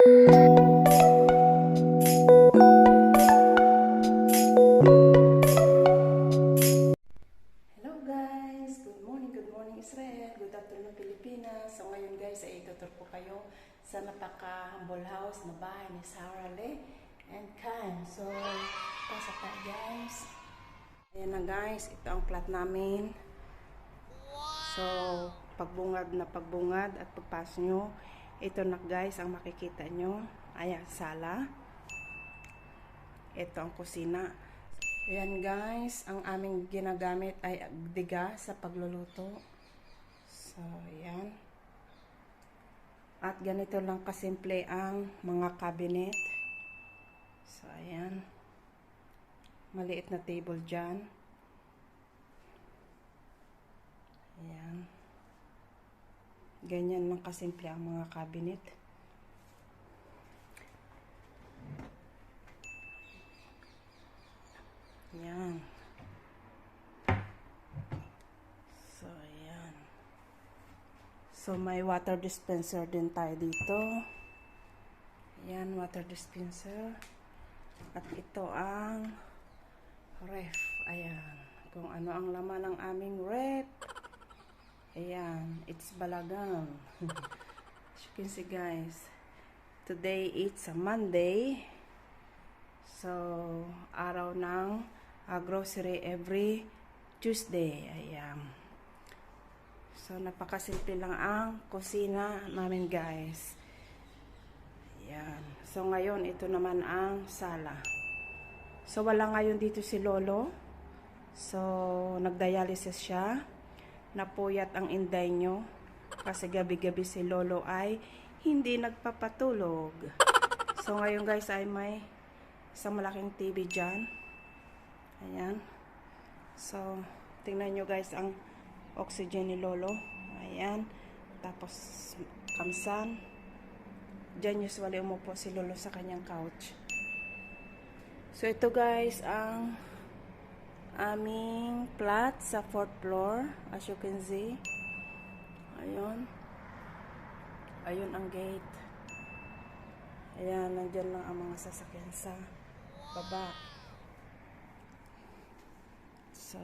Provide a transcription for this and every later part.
Hello guys! Good morning Israel! Good afternoon Pilipinas! So ngayon guys ay itutur ko kayo sa napaka-humble house na bahay ni Sarah Lee and Kyle. So, pasok tayo guys. Ayan na guys, ito ang plot namin. So, pagbungad na pagbungad at pagpasok nyo, ito na guys ang makikita nyo. Ayan, sala. Ito ang kusina. Ayan guys, ang aming ginagamit ay diga sa pagluluto. So, ayan. At ganito lang kasimple ang mga cabinet. So, ayan. Maliit na table dyan. Ayan. Ganyan lang kasimple ang mga cabinet. Ayan. So, ayan. So, may water dispenser din tayo dito. Ayan, water dispenser. At ito ang ref. Ayan. Kung ano ang laman ng aming ref. Ayan. It's balagang. As you can see guys. Today, it's a Monday. So, araw ng grocery every Tuesday. Ayan. So, napakasimple lang ang kusina namin guys. Ayan. So, ngayon, ito naman ang sala. So, wala ngayon dito si Lolo. So, nagdialysis siya. Napuyat ang inday nyo. Kasi gabi-gabi si Lolo ay hindi nagpapatulog. So, ngayon guys ay may isang malaking TV dyan. Ayan. So, tingnan nyo guys ang oxygen ni Lolo. Ayan. Tapos, kamsan. Diyan usually umupo si Lolo sa kanyang couch. So, ito guys ang aming flat sa 4th floor. As you can see. Ayun. Ayun ang gate. Ayan, nandyan lang ang mga sasakyan sa baba. So,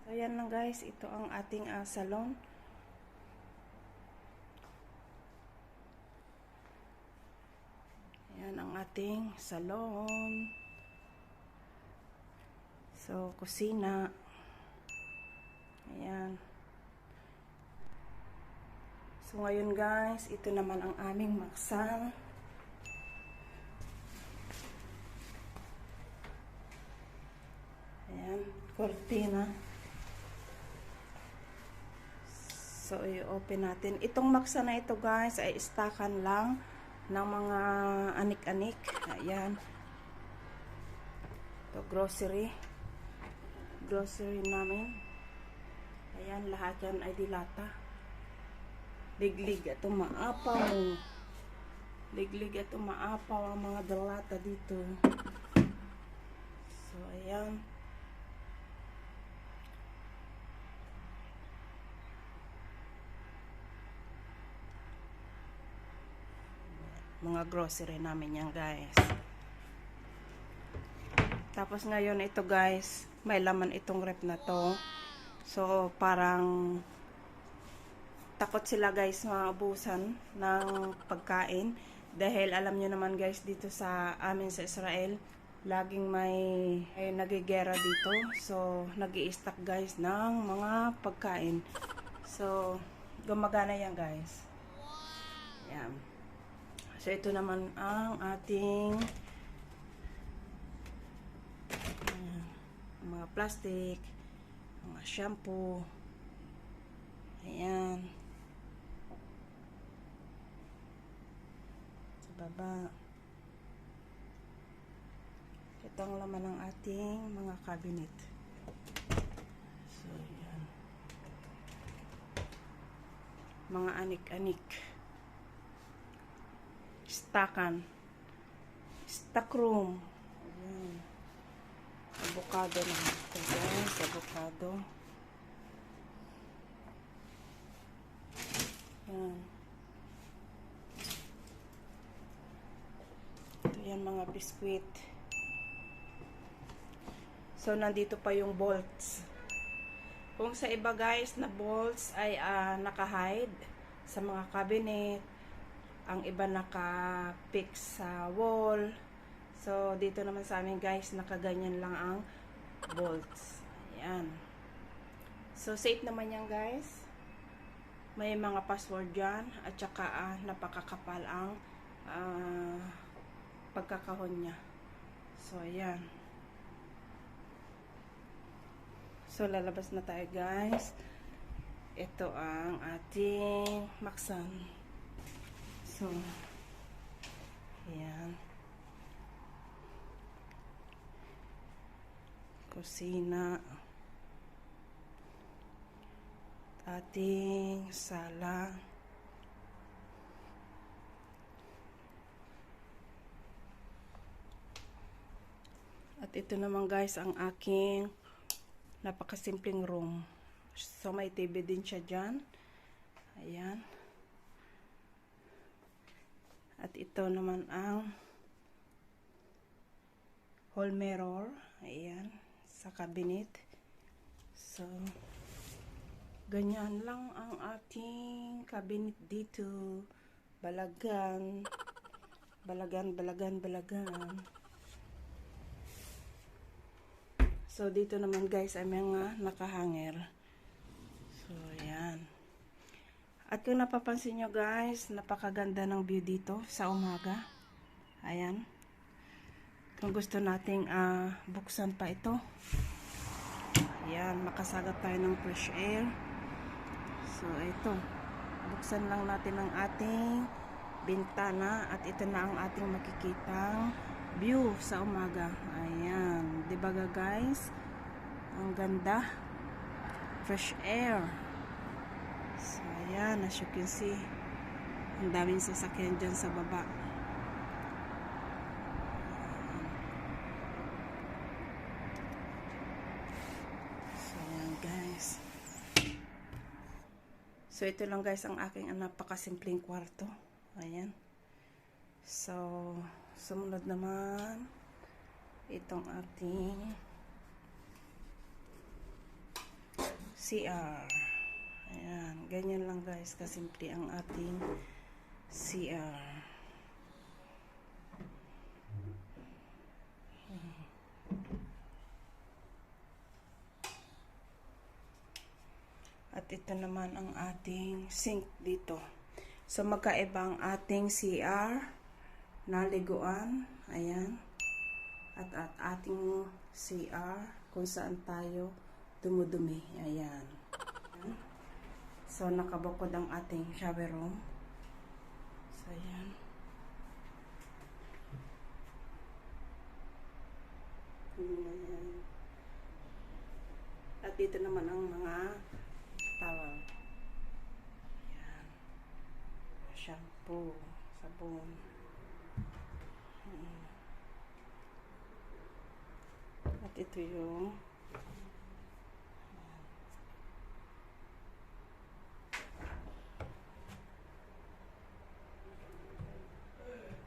ayan lang guys. Ito ang ating salon. Ayan ang ating salon. So, kusina. Ayan. So, ngayon guys, ito naman ang aming maksang. Ayan, cortina. So, i-open natin. Itong maksa na ito guys, ay istakan lang ng mga anik-anik. Ayan. Ito, grocery. Grocery namin. Ayan, lahat yan ay dilata. Liglig at umaapaw. Liglig at umaapaw ang mga dilata dito. So, ayan. Mga grocery namin yan guys. Tapos ngayon ito guys, may laman itong rep na to. So parang takot sila guys maubusan ng pagkain. Dahil alam nyo naman guys dito sa amin sa Israel, laging may nagigera dito. So nag-i-stock guys ng mga pagkain. So gumagana yan guys. Yan. So, ito naman ang ating mga plastic, mga shampoo. Ayan. Sa baba. Ito ang laman ng ating mga cabinet. So, ayan. Mga anik-anik. Stakan. Stock room. Ayan. Avocado naman ito guys. Avocado. Ayan. mga biskwit. So, nandito pa yung bolts. Kung sa iba guys, na bolts ay naka-hide sa mga cabinet. Ang iba naka-fix sa wall. So, dito naman sa amin guys, nakaganyan lang ang bolts. Ayan. So, safe naman yan guys. May mga password dyan. At saka napakakapal ang pagkakahon niya. So, ayan. So, lalabas na tayo guys. Ito ang ating Maxan. So, ayan. Kusina. Ating sala. At ito naman guys ang aking napakasimpleng room. So may TV din siya dyan. Ayan. At ito naman ang hall mirror. Ayan. Sa cabinet. So ganyan lang ang ating cabinet dito. Balagan. Balagan. So, dito naman guys ay mga nakahanger. So, ayan. At kung napapansin nyo guys, napakaganda ng view dito sa umaga. Ayan. Kung gusto nating buksan pa ito. Ayan, makasagap tayo ng fresh air. So, ito. Buksan lang natin ang ating bintana at ito na ang ating makikitang view sa umaga. Ayan. Diba guys? Ang ganda. Fresh air. So, ayan. As you can see, ang daming sasakyan dyan sa baba. So, ayan guys. So, ito lang guys ang aking napakasimpleng kwarto. Ayan. So, sumunod naman itong ating CR. Ayan, ganyan lang guys kasimple ang ating CR. At ito naman ang ating sink dito. So magkaiba ang ating CR na liguan. Ayan. At ating CR kung saan tayo dumudumi. Ayan. So, nakabukod ang ating shower room. So, ayan. Ayan. At dito naman ang mga towel. Ayan. Shampoo. Sabon. At ito yung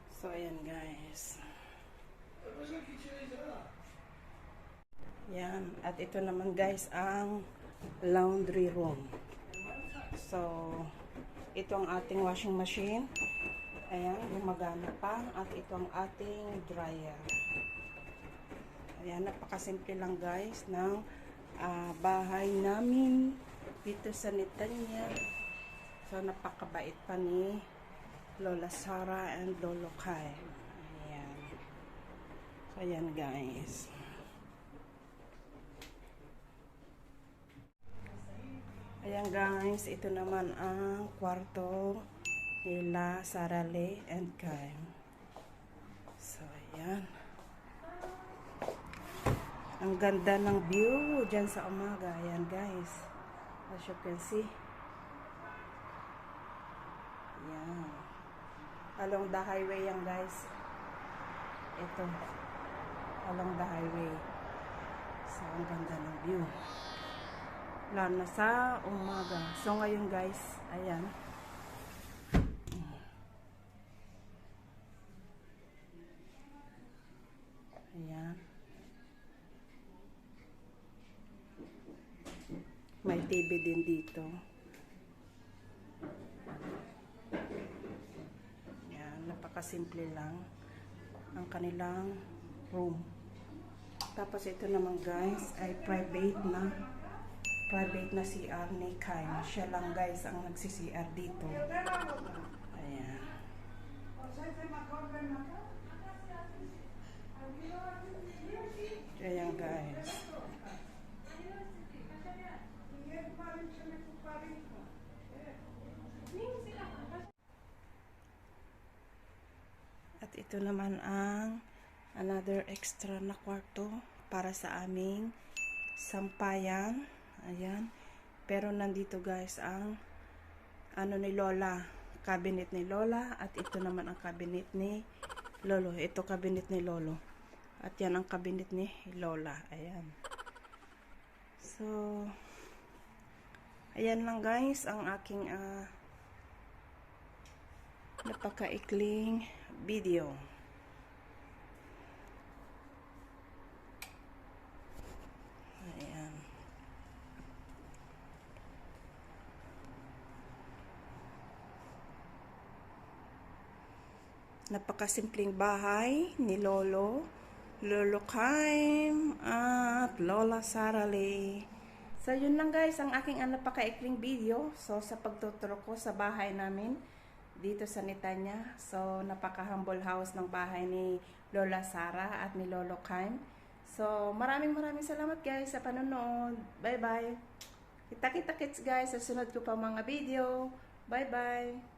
so ayan guys. Yan. At ito naman guys ang laundry room. So ito ang ating washing machine. Ayan, gumagana pa. At ito ang ating dryer. Ayan, napakasimple lang guys ng bahay namin dito sa Netanya. So, napakabait pa ni Lola Sara and Lolo Kai. Ayan. So, ayan guys. Ayan guys, ito naman ang kwarto nila Sara Lee and Kai. So, ayan. Ang ganda ng view dyan sa umaga. Ayan guys. As you can see. Ayan. Along the highway yan guys. Ito. Along the highway. So, ang ganda ng view. Lalo na sa umaga. So, ngayon guys. Ayan. din dito. Yan, napakasimple lang ang kanilang room. Tapos ito naman guys ay private na CR ni Kyle. Siya lang guys ang nagsi-CR dito. Ayan. Ayan guys. At ito naman ang another extra na kwarto para sa aming sampayan. Ayan. Pero nandito guys ang ni Lola, cabinet ni Lola, at ito naman ang cabinet ni Lolo. Ito cabinet ni Lolo. At yan ang cabinet ni Lola. Ayan. So ayan lang guys ang aking napakaikling video. Ayan. Napakasimpleng bahay ni Lolo Kime at Lola Saralee. So yun lang guys ang aking napakaikling video. So sa pagtuturo ko sa bahay namin dito sa Netanya. So napaka-humble house ng bahay ni Lola Sara at ni Lolo Kime. So maraming salamat guys sa panonood. Bye bye. Kita-kita kits guys sa sunod ko pa mga video. Bye bye.